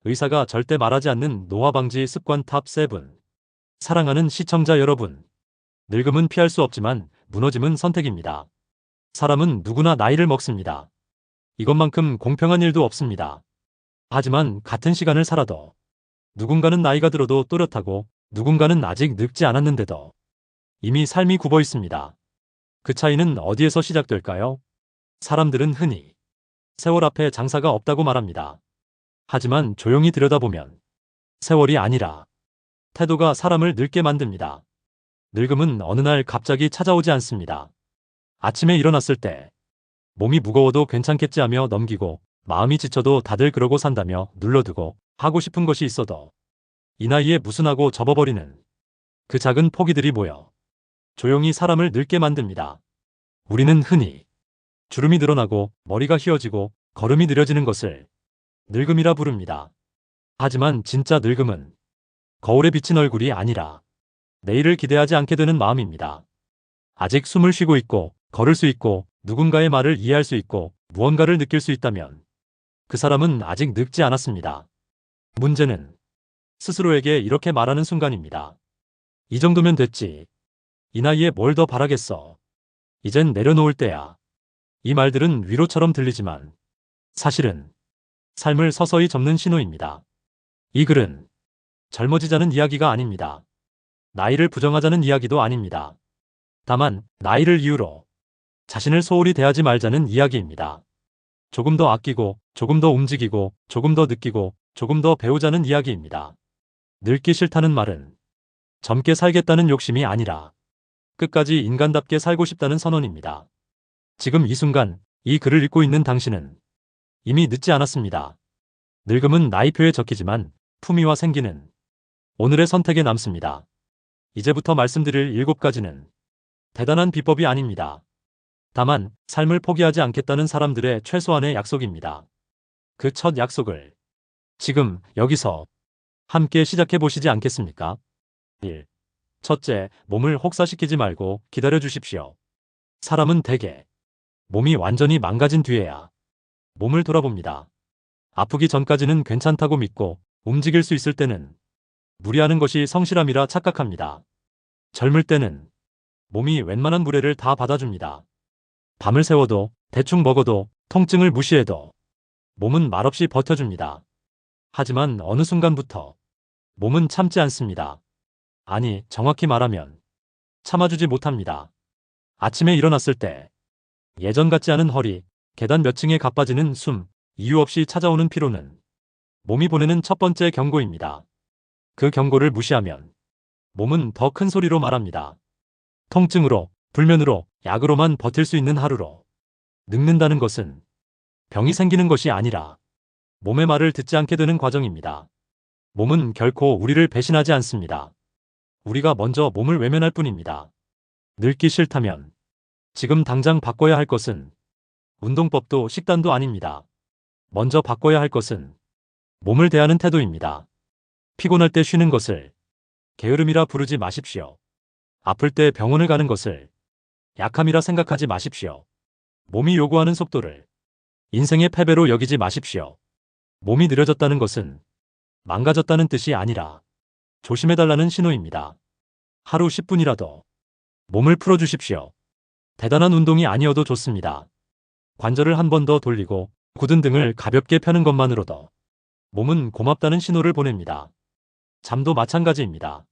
의사가 절대 말하지 않는 노화 방지 습관 탑 7. 사랑하는 시청자 여러분. 늙음은 피할 수 없지만 무너짐은 선택입니다. 사람은 누구나 나이를 먹습니다. 이것만큼 공평한 일도 없습니다. 하지만 같은 시간을 살아도 누군가는 나이가 들어도 또렷하고 누군가는 아직 늙지 않았는데도 이미 삶이 굽어 있습니다. 그 차이는 어디에서 시작될까요? 사람들은 흔히 세월 앞에 장사가 없다고 말합니다. 하지만 조용히 들여다보면 세월이 아니라 태도가 사람을 늙게 만듭니다. 늙음은 어느 날 갑자기 찾아오지 않습니다. 아침에 일어났을 때 몸이 무거워도 괜찮겠지 하며 넘기고 마음이 지쳐도 다들 그러고 산다며 눌러두고 하고 싶은 것이 있어도 이 나이에 무슨 하고 접어버리는 그 작은 포기들이 모여 조용히 사람을 늙게 만듭니다. 우리는 흔히 주름이 늘어나고 머리가 휘어지고 걸음이 느려지는 것을 늙음이라 부릅니다. 하지만 진짜 늙음은 거울에 비친 얼굴이 아니라 내일을 기대하지 않게 되는 마음입니다. 아직 숨을 쉬고 있고 걸을 수 있고 누군가의 말을 이해할 수 있고 무언가를 느낄 수 있다면 그 사람은 아직 늙지 않았습니다. 문제는 스스로에게 이렇게 말하는 순간입니다. 이 정도면 됐지. 이 나이에 뭘 더 바라겠어. 이젠 내려놓을 때야. 이 말들은 위로처럼 들리지만 사실은 삶을 서서히 접는 신호입니다. 이 글은 젊어지자는 이야기가 아닙니다. 나이를 부정하자는 이야기도 아닙니다. 다만 나이를 이유로 자신을 소홀히 대하지 말자는 이야기입니다. 조금 더 아끼고 조금 더 움직이고 조금 더 느끼고 조금 더 배우자는 이야기입니다. 늙기 싫다는 말은 젊게 살겠다는 욕심이 아니라 끝까지 인간답게 살고 싶다는 선언입니다. 지금 이 순간 이 글을 읽고 있는 당신은 이미 늦지 않았습니다. 늙음은 나이표에 적히지만 품위와 생기는 오늘의 선택에 남습니다. 이제부터 말씀드릴 7가지는 대단한 비법이 아닙니다. 다만 삶을 포기하지 않겠다는 사람들의 최소한의 약속입니다. 그 첫 약속을 지금 여기서 함께 시작해 보시지 않겠습니까? 1. 첫째, 몸을 혹사시키지 말고 기다려 주십시오. 사람은 대개 몸이 완전히 망가진 뒤에야 몸을 돌아봅니다. 아프기 전까지는 괜찮다고 믿고 움직일 수 있을 때는 무리하는 것이 성실함이라 착각합니다. 젊을 때는 몸이 웬만한 무례를 다 받아줍니다. 밤을 새워도 대충 먹어도 통증을 무시해도 몸은 말없이 버텨줍니다. 하지만 어느 순간부터 몸은 참지 않습니다. 아니, 정확히 말하면 참아주지 못합니다. 아침에 일어났을 때 예전 같지 않은 허리, 계단 몇 층에 가빠지는 숨, 이유 없이 찾아오는 피로는 몸이 보내는 첫 번째 경고입니다. 그 경고를 무시하면 몸은 더 큰 소리로 말합니다. 통증으로, 불면으로, 약으로만 버틸 수 있는 하루로. 늙는다는 것은 병이 생기는 것이 아니라 몸의 말을 듣지 않게 되는 과정입니다. 몸은 결코 우리를 배신하지 않습니다. 우리가 먼저 몸을 외면할 뿐입니다. 늙기 싫다면 지금 당장 바꿔야 할 것은 운동법도 식단도 아닙니다. 먼저 바꿔야 할 것은 몸을 대하는 태도입니다. 피곤할 때 쉬는 것을 게으름이라 부르지 마십시오. 아플 때 병원을 가는 것을 약함이라 생각하지 마십시오. 몸이 요구하는 속도를 인생의 패배로 여기지 마십시오. 몸이 느려졌다는 것은 망가졌다는 뜻이 아니라 조심해달라는 신호입니다. 하루 10분이라도 몸을 풀어주십시오. 대단한 운동이 아니어도 좋습니다. 관절을 한 번 더 돌리고 굳은 등을 가볍게 펴는 것만으로도 몸은 고맙다는 신호를 보냅니다. 잠도 마찬가지입니다.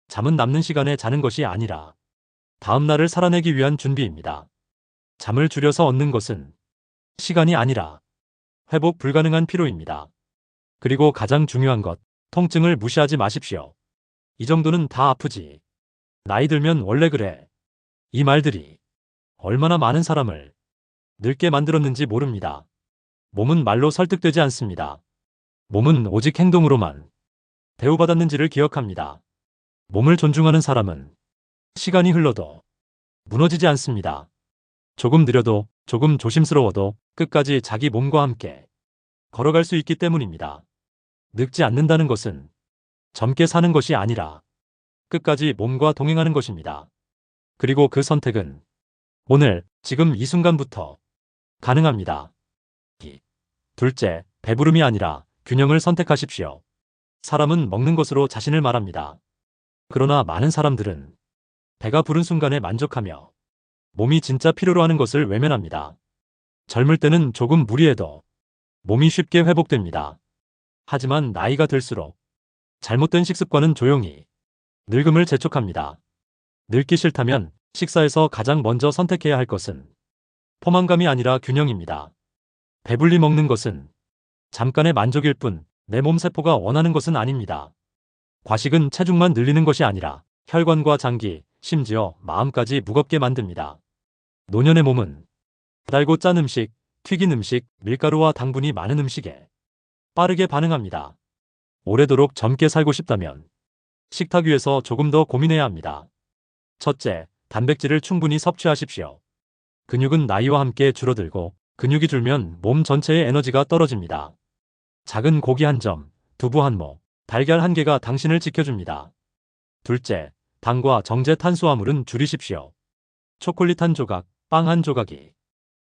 잠은 남는 시간에 자는 것이 아니라 다음 날을 살아내기 위한 준비입니다. 잠을 줄여서 얻는 것은 시간이 아니라 회복 불가능한 피로입니다. 그리고 가장 중요한 것, 통증을 무시하지 마십시오. 이 정도는 다 아프지. 나이 들면 원래 그래. 이 말들이 얼마나 많은 사람을 늙게 만들었는지 모릅니다. 몸은 말로 설득되지 않습니다. 몸은 오직 행동으로만 대우받았는지를 기억합니다. 몸을 존중하는 사람은 시간이 흘러도 무너지지 않습니다. 조금 느려도 조금 조심스러워도 끝까지 자기 몸과 함께 걸어갈 수 있기 때문입니다. 늙지 않는다는 것은 젊게 사는 것이 아니라 끝까지 몸과 동행하는 것입니다. 그리고 그 선택은 오늘, 지금 이 순간부터 가능합니다. 둘째, 배부름이 아니라 균형을 선택하십시오. 사람은 먹는 것으로 자신을 말합니다. 그러나 많은 사람들은 배가 부른 순간에 만족하며 몸이 진짜 필요로 하는 것을 외면합니다. 젊을 때는 조금 무리해도 몸이 쉽게 회복됩니다. 하지만 나이가 들수록 잘못된 식습관은 조용히 늙음을 재촉합니다. 늙기 싫다면 식사에서 가장 먼저 선택해야 할 것은 포만감이 아니라 균형입니다. 배불리 먹는 것은 잠깐의 만족일 뿐 내 몸 세포가 원하는 것은 아닙니다. 과식은 체중만 늘리는 것이 아니라 혈관과 장기, 심지어 마음까지 무겁게 만듭니다. 노년의 몸은 달고 짠 음식, 튀긴 음식, 밀가루와 당분이 많은 음식에 빠르게 반응합니다. 오래도록 젊게 살고 싶다면 식탁 위에서 조금 더 고민해야 합니다. 첫째, 단백질을 충분히 섭취하십시오. 근육은 나이와 함께 줄어들고 근육이 줄면 몸 전체의 에너지가 떨어집니다. 작은 고기 한 점, 두부 한 모, 달걀 한 개가 당신을 지켜줍니다. 둘째, 당과 정제 탄수화물은 줄이십시오. 초콜릿 한 조각, 빵 한 조각이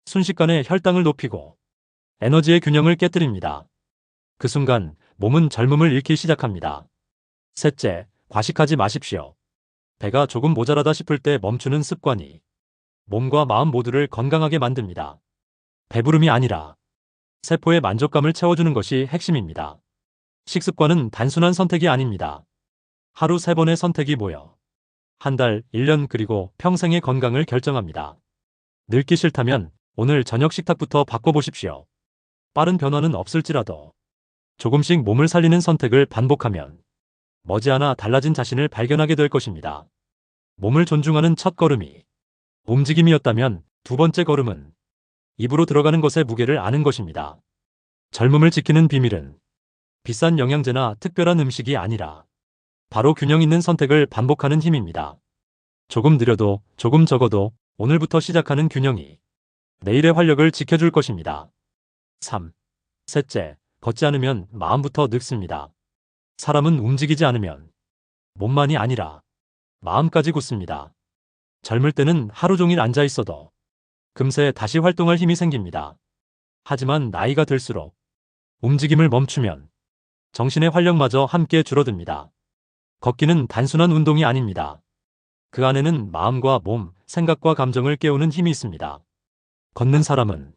순식간에 혈당을 높이고 에너지의 균형을 깨뜨립니다. 그 순간 몸은 젊음을 잃기 시작합니다. 셋째, 과식하지 마십시오. 배가 조금 모자라다 싶을 때 멈추는 습관이 몸과 마음 모두를 건강하게 만듭니다. 배부름이 아니라 세포의 만족감을 채워주는 것이 핵심입니다. 식습관은 단순한 선택이 아닙니다. 하루 3번의 선택이 모여 한 달, 1년 그리고 평생의 건강을 결정합니다. 늙기 싫다면 오늘 저녁 식탁부터 바꿔보십시오. 빠른 변화는 없을지라도 조금씩 몸을 살리는 선택을 반복하면 머지않아 달라진 자신을 발견하게 될 것입니다. 몸을 존중하는 첫 걸음이 움직임이었다면 두 번째 걸음은 입으로 들어가는 것의 무게를 아는 것입니다. 젊음을 지키는 비밀은 비싼 영양제나 특별한 음식이 아니라 바로 균형 있는 선택을 반복하는 힘입니다. 조금 느려도 조금 적어도 오늘부터 시작하는 균형이 내일의 활력을 지켜줄 것입니다. 3. 셋째, 걷지 않으면 마음부터 늙습니다. 사람은 움직이지 않으면 몸만이 아니라 마음까지 굳습니다. 젊을 때는 하루 종일 앉아 있어도 금세 다시 활동할 힘이 생깁니다. 하지만 나이가 들수록 움직임을 멈추면 정신의 활력마저 함께 줄어듭니다. 걷기는 단순한 운동이 아닙니다. 그 안에는 마음과 몸, 생각과 감정을 깨우는 힘이 있습니다. 걷는 사람은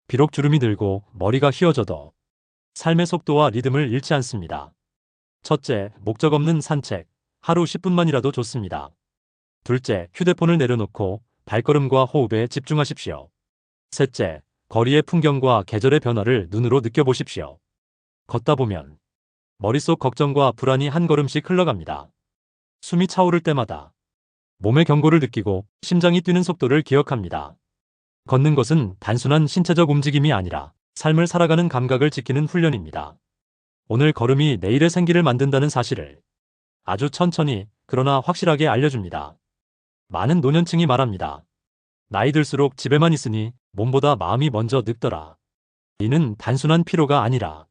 비록 주름이 들고 머리가 휘어져도 삶의 속도와 리듬을 잃지 않습니다. 첫째, 목적 없는 산책. 하루 10분만이라도 좋습니다. 둘째, 휴대폰을 내려놓고 발걸음과 호흡에 집중하십시오. 셋째, 거리의 풍경과 계절의 변화를 눈으로 느껴보십시오. 걷다 보면 머릿속 걱정과 불안이 한 걸음씩 흘러갑니다. 숨이 차오를 때마다 몸의 경고를 느끼고 심장이 뛰는 속도를 기억합니다. 걷는 것은 단순한 신체적 움직임이 아니라 삶을 살아가는 감각을 지키는 훈련입니다. 오늘 걸음이 내일의 생기를 만든다는 사실을 아주 천천히 그러나 확실하게 알려줍니다. 많은 노년층이 말합니다. 나이 들수록 집에만 있으니 몸보다 마음이 먼저 늙더라. 이는 단순한 피로가 아니라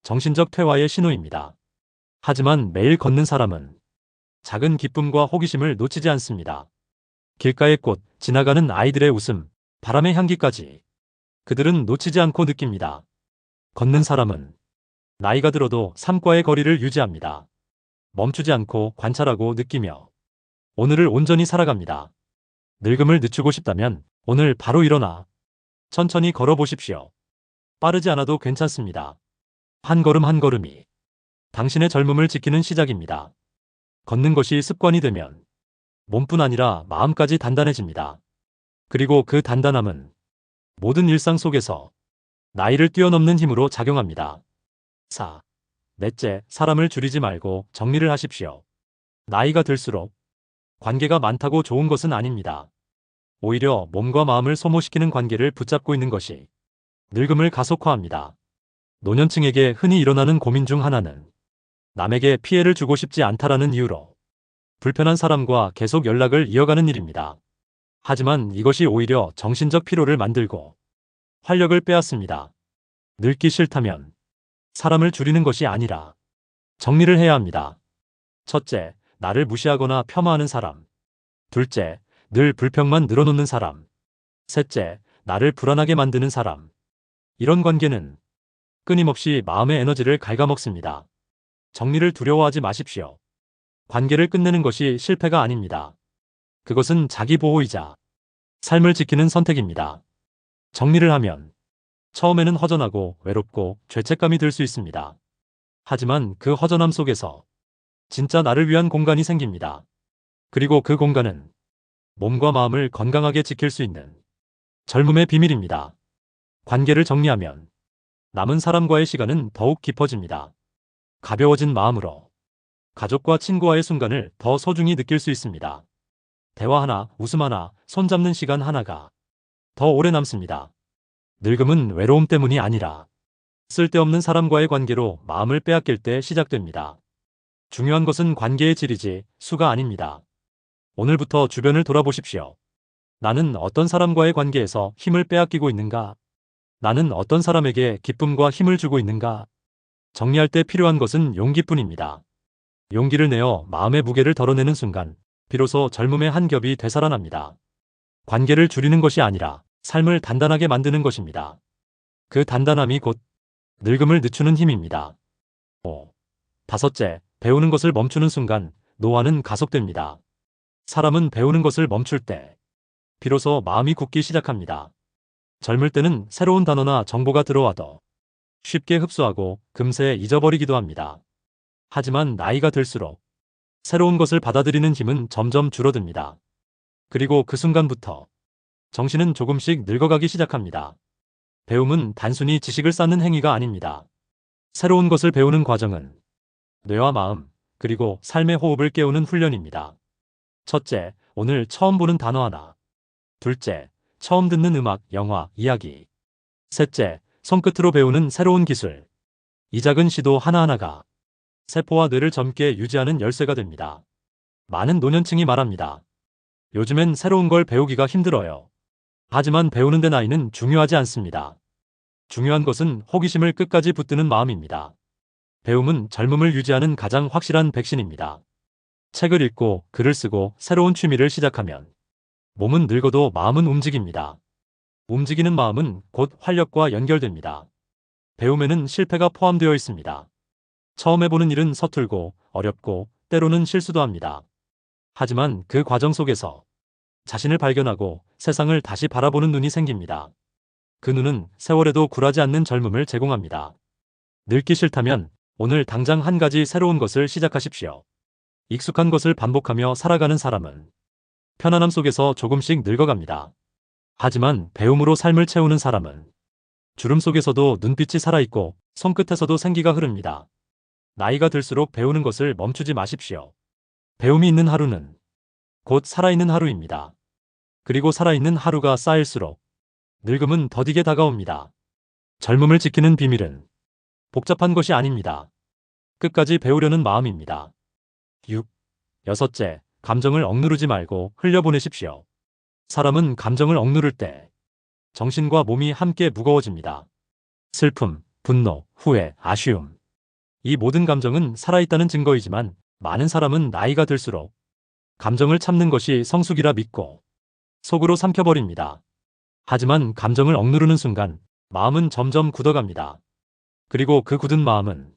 정신적 퇴화의 신호입니다. 하지만 매일 걷는 사람은 작은 기쁨과 호기심을 놓치지 않습니다. 길가의 꽃, 지나가는 아이들의 웃음, 바람의 향기까지 그들은 놓치지 않고 느낍니다. 걷는 사람은 나이가 들어도 삶과의 거리를 유지합니다. 멈추지 않고 관찰하고 느끼며 오늘을 온전히 살아갑니다. 늙음을 늦추고 싶다면 오늘 바로 일어나 천천히 걸어보십시오. 빠르지 않아도 괜찮습니다. 한 걸음 한 걸음이 당신의 젊음을 지키는 시작입니다. 걷는 것이 습관이 되면 몸뿐 아니라 마음까지 단단해집니다. 그리고 그 단단함은 모든 일상 속에서 나이를 뛰어넘는 힘으로 작용합니다. 4. 넷째, 사람을 줄이지 말고 정리를 하십시오. 나이가 들수록 관계가 많다고 좋은 것은 아닙니다. 오히려 몸과 마음을 소모시키는 관계를 붙잡고 있는 것이 늙음을 가속화합니다. 노년층에게 흔히 일어나는 고민 중 하나는 남에게 피해를 주고 싶지 않다라는 이유로 불편한 사람과 계속 연락을 이어가는 일입니다. 하지만 이것이 오히려 정신적 피로를 만들고 활력을 빼앗습니다. 늙기 싫다면 사람을 줄이는 것이 아니라 정리를 해야 합니다. 첫째, 나를 무시하거나 폄하하는 사람. 둘째, 늘 불평만 늘어놓는 사람. 셋째, 나를 불안하게 만드는 사람. 이런 관계는 끊임없이 마음의 에너지를 갉아먹습니다. 정리를 두려워하지 마십시오. 관계를 끝내는 것이 실패가 아닙니다. 그것은 자기 보호이자 삶을 지키는 선택입니다. 정리를 하면 처음에는 허전하고 외롭고 죄책감이 들 수 있습니다. 하지만 그 허전함 속에서 진짜 나를 위한 공간이 생깁니다. 그리고 그 공간은 몸과 마음을 건강하게 지킬 수 있는 젊음의 비밀입니다. 관계를 정리하면 남은 사람과의 시간은 더욱 깊어집니다. 가벼워진 마음으로 가족과 친구와의 순간을 더 소중히 느낄 수 있습니다. 대화 하나, 웃음 하나, 손잡는 시간 하나가 더 오래 남습니다. 늙음은 외로움 때문이 아니라 쓸데없는 사람과의 관계로 마음을 빼앗길 때 시작됩니다. 중요한 것은 관계의 질이지 수가 아닙니다. 오늘부터 주변을 돌아보십시오. 나는 어떤 사람과의 관계에서 힘을 빼앗기고 있는가? 나는 어떤 사람에게 기쁨과 힘을 주고 있는가? 정리할 때 필요한 것은 용기뿐입니다. 용기를 내어 마음의 무게를 덜어내는 순간 비로소 젊음의 한 겹이 되살아납니다. 관계를 줄이는 것이 아니라 삶을 단단하게 만드는 것입니다. 그 단단함이 곧 늙음을 늦추는 힘입니다. 5. 다섯째, 배우는 것을 멈추는 순간 노화는 가속됩니다. 사람은 배우는 것을 멈출 때 비로소 마음이 굳기 시작합니다. 젊을 때는 새로운 단어나 정보가 들어와도 쉽게 흡수하고 금세 잊어버리기도 합니다. 하지만 나이가 들수록 새로운 것을 받아들이는 힘은 점점 줄어듭니다. 그리고 그 순간부터 정신은 조금씩 늙어가기 시작합니다. 배움은 단순히 지식을 쌓는 행위가 아닙니다. 새로운 것을 배우는 과정은 뇌와 마음, 그리고 삶의 호흡을 깨우는 훈련입니다. 첫째, 오늘 처음 보는 단어 하나. 둘째, 처음 듣는 음악, 영화, 이야기. 셋째, 손끝으로 배우는 새로운 기술. 이 작은 시도 하나하나가 세포와 뇌를 젊게 유지하는 열쇠가 됩니다. 많은 노년층이 말합니다. 요즘엔 새로운 걸 배우기가 힘들어요. 하지만 배우는 데 나이는 중요하지 않습니다. 중요한 것은 호기심을 끝까지 붙드는 마음입니다. 배움은 젊음을 유지하는 가장 확실한 백신입니다. 책을 읽고 글을 쓰고 새로운 취미를 시작하면 몸은 늙어도 마음은 움직입니다. 움직이는 마음은 곧 활력과 연결됩니다. 배움에는 실패가 포함되어 있습니다. 처음 해보는 일은 서툴고 어렵고 때로는 실수도 합니다. 하지만 그 과정 속에서 자신을 발견하고 세상을 다시 바라보는 눈이 생깁니다. 그 눈은 세월에도 굴하지 않는 젊음을 제공합니다. 늙기 싫다면 오늘 당장 한 가지 새로운 것을 시작하십시오. 익숙한 것을 반복하며 살아가는 사람은 편안함 속에서 조금씩 늙어갑니다. 하지만 배움으로 삶을 채우는 사람은 주름 속에서도 눈빛이 살아있고 손끝에서도 생기가 흐릅니다. 나이가 들수록 배우는 것을 멈추지 마십시오. 배움이 있는 하루는 곧 살아있는 하루입니다. 그리고 살아있는 하루가 쌓일수록 늙음은 더디게 다가옵니다. 젊음을 지키는 비밀은 복잡한 것이 아닙니다. 끝까지 배우려는 마음입니다. 6. 여섯째, 감정을 억누르지 말고 흘려보내십시오. 사람은 감정을 억누를 때 정신과 몸이 함께 무거워집니다. 슬픔, 분노, 후회, 아쉬움. 이 모든 감정은 살아있다는 증거이지만 많은 사람은 나이가 들수록 감정을 참는 것이 성숙이라 믿고 속으로 삼켜버립니다. 하지만 감정을 억누르는 순간 마음은 점점 굳어갑니다. 그리고 그 굳은 마음은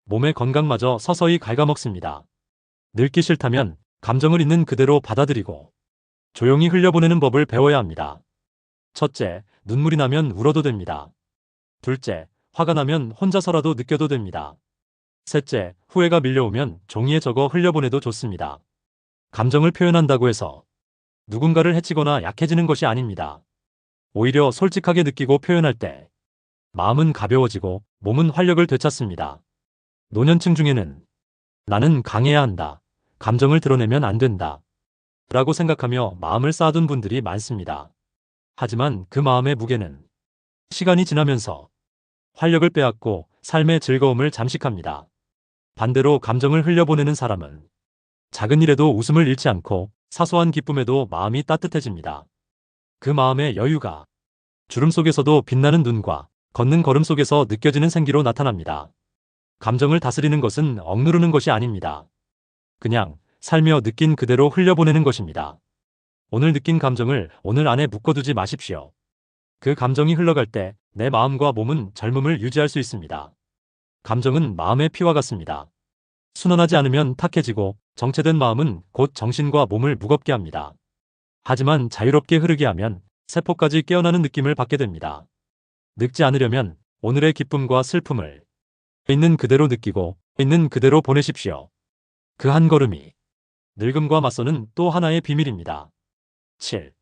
몸의 건강마저 서서히 갉아먹습니다. 늙기 싫다면 감정을 있는 그대로 받아들이고 조용히 흘려보내는 법을 배워야 합니다. 첫째, 눈물이 나면 울어도 됩니다. 둘째, 화가 나면 혼자서라도 느껴도 됩니다. 셋째, 후회가 밀려오면 종이에 적어 흘려보내도 좋습니다. 감정을 표현한다고 해서 누군가를 해치거나 약해지는 것이 아닙니다. 오히려 솔직하게 느끼고 표현할 때 마음은 가벼워지고 몸은 활력을 되찾습니다. 노년층 중에는 나는 강해야 한다, 감정을 드러내면 안 된다 라고 생각하며 마음을 쌓아둔 분들이 많습니다. 하지만 그 마음의 무게는 시간이 지나면서 활력을 빼앗고 삶의 즐거움을 잠식합니다. 반대로 감정을 흘려보내는 사람은 작은 일에도 웃음을 잃지 않고 사소한 기쁨에도 마음이 따뜻해집니다. 그 마음의 여유가 주름 속에서도 빛나는 눈과 걷는 걸음 속에서 느껴지는 생기로 나타납니다. 감정을 다스리는 것은 억누르는 것이 아닙니다. 그냥 살며 느낀 그대로 흘려보내는 것입니다. 오늘 느낀 감정을 오늘 안에 묶어두지 마십시오. 그 감정이 흘러갈 때 내 마음과 몸은 젊음을 유지할 수 있습니다. 감정은 마음의 피와 같습니다. 순환하지 않으면 탁해지고 정체된 마음은 곧 정신과 몸을 무겁게 합니다. 하지만 자유롭게 흐르게 하면 세포까지 깨어나는 느낌을 받게 됩니다. 늙지 않으려면 오늘의 기쁨과 슬픔을 있는 그대로 느끼고 있는 그대로 보내십시오. 그 한 걸음이 늙음과 맞서는 또 하나의 비밀입니다. 7.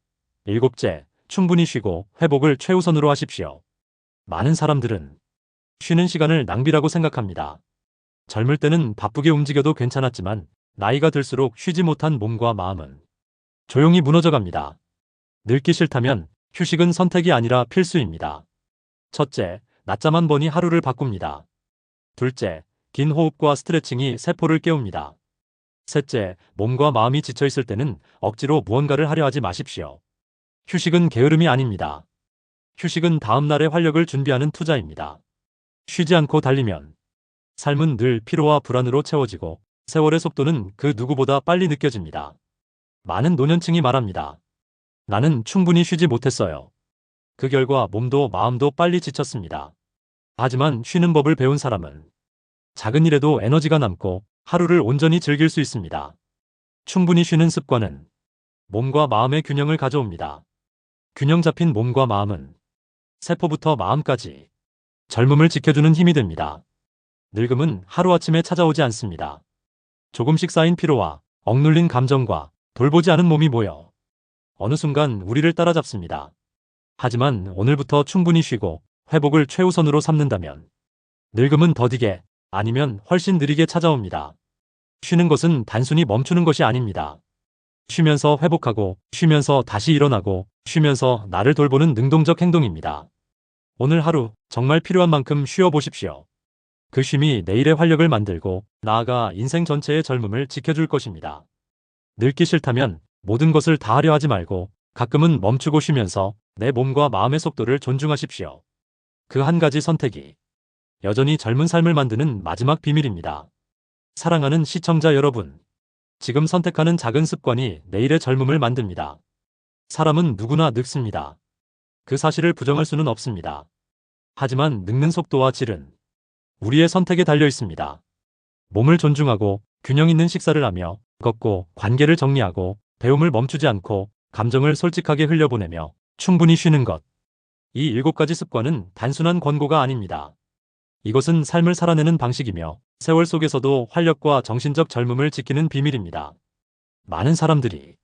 일곱째, 충분히 쉬고 회복을 최우선으로 하십시오. 많은 사람들은 쉬는 시간을 낭비라고 생각합니다. 젊을 때는 바쁘게 움직여도 괜찮았지만 나이가 들수록 쉬지 못한 몸과 마음은 조용히 무너져갑니다. 늙기 싫다면 휴식은 선택이 아니라 필수입니다. 첫째, 낮잠 한 번이 하루를 바꿉니다. 둘째, 긴 호흡과 스트레칭이 세포를 깨웁니다. 셋째, 몸과 마음이 지쳐있을 때는 억지로 무언가를 하려 하지 마십시오. 휴식은 게으름이 아닙니다. 휴식은 다음날의 활력을 준비하는 투자입니다. 쉬지 않고 달리면 삶은 늘 피로와 불안으로 채워지고 세월의 속도는 그 누구보다 빨리 느껴집니다. 많은 노년층이 말합니다. 나는 충분히 쉬지 못했어요. 그 결과 몸도 마음도 빨리 지쳤습니다. 하지만 쉬는 법을 배운 사람은 작은 일에도 에너지가 남고 하루를 온전히 즐길 수 있습니다. 충분히 쉬는 습관은 몸과 마음의 균형을 가져옵니다. 균형 잡힌 몸과 마음은 세포부터 마음까지 젊음을 지켜주는 힘이 됩니다. 늙음은 하루아침에 찾아오지 않습니다. 조금씩 쌓인 피로와 억눌린 감정과 돌보지 않은 몸이 모여 어느 순간 우리를 따라잡습니다. 하지만 오늘부터 충분히 쉬고 회복을 최우선으로 삼는다면 늙음은 더디게 아니면 훨씬 느리게 찾아옵니다. 쉬는 것은 단순히 멈추는 것이 아닙니다. 쉬면서 회복하고 쉬면서 다시 일어나고 쉬면서 나를 돌보는 능동적 행동입니다. 오늘 하루 정말 필요한 만큼 쉬어보십시오. 그 쉼이 내일의 활력을 만들고 나아가 인생 전체의 젊음을 지켜줄 것입니다. 늙기 싫다면 모든 것을 다 하려 하지 말고 가끔은 멈추고 쉬면서 내 몸과 마음의 속도를 존중하십시오. 그 한 가지 선택이 여전히 젊은 삶을 만드는 마지막 비밀입니다. 사랑하는 시청자 여러분, 지금 선택하는 작은 습관이 내일의 젊음을 만듭니다. 사람은 누구나 늙습니다. 그 사실을 부정할 수는 없습니다. 하지만 늙는 속도와 질은 우리의 선택에 달려 있습니다. 몸을 존중하고 균형 있는 식사를 하며 걷고 관계를 정리하고 배움을 멈추지 않고 감정을 솔직하게 흘려보내며 충분히 쉬는 것. 이 7가지 습관은 단순한 권고가 아닙니다. 이것은 삶을 살아내는 방식이며 세월 속에서도 활력과 정신적 젊음을 지키는 비밀입니다. 많은 사람들이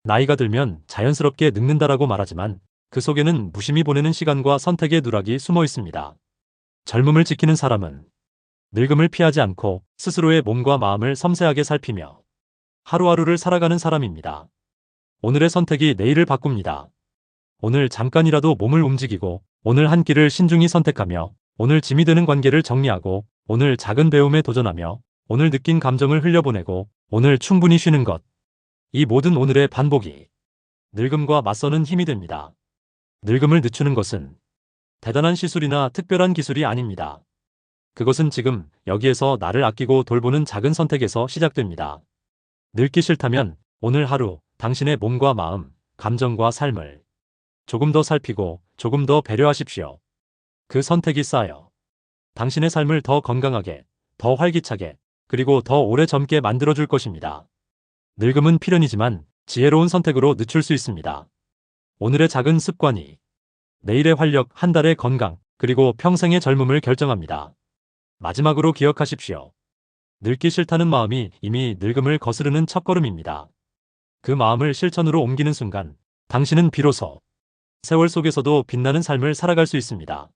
나이가 들면 자연스럽게 늙는다라고 말하지만 그 속에는 무심히 보내는 시간과 선택의 누락이 숨어 있습니다. 젊음을 지키는 사람은 늙음을 피하지 않고 스스로의 몸과 마음을 섬세하게 살피며 하루하루를 살아가는 사람입니다. 오늘의 선택이 내일을 바꿉니다. 오늘 잠깐이라도 몸을 움직이고 오늘 한 끼를 신중히 선택하며 오늘 짐이 되는 관계를 정리하고 오늘 작은 배움에 도전하며 오늘 느낀 감정을 흘려보내고 오늘 충분히 쉬는 것. 이 모든 오늘의 반복이 늙음과 맞서는 힘이 됩니다. 늙음을 늦추는 것은 대단한 시술이나 특별한 기술이 아닙니다. 그것은 지금 여기에서 나를 아끼고 돌보는 작은 선택에서 시작됩니다. 늙기 싫다면 오늘 하루 당신의 몸과 마음, 감정과 삶을 조금 더 살피고 조금 더 배려하십시오. 그 선택이 쌓여 당신의 삶을 더 건강하게, 더 활기차게, 그리고 더 오래 젊게 만들어줄 것입니다. 늙음은 필연이지만 지혜로운 선택으로 늦출 수 있습니다. 오늘의 작은 습관이 내일의 활력, 한 달의 건강, 그리고 평생의 젊음을 결정합니다. 마지막으로 기억하십시오. 늙기 싫다는 마음이 이미 늙음을 거스르는 첫걸음입니다. 그 마음을 실천으로 옮기는 순간 당신은 비로소 세월 속에서도 빛나는 삶을 살아갈 수 있습니다.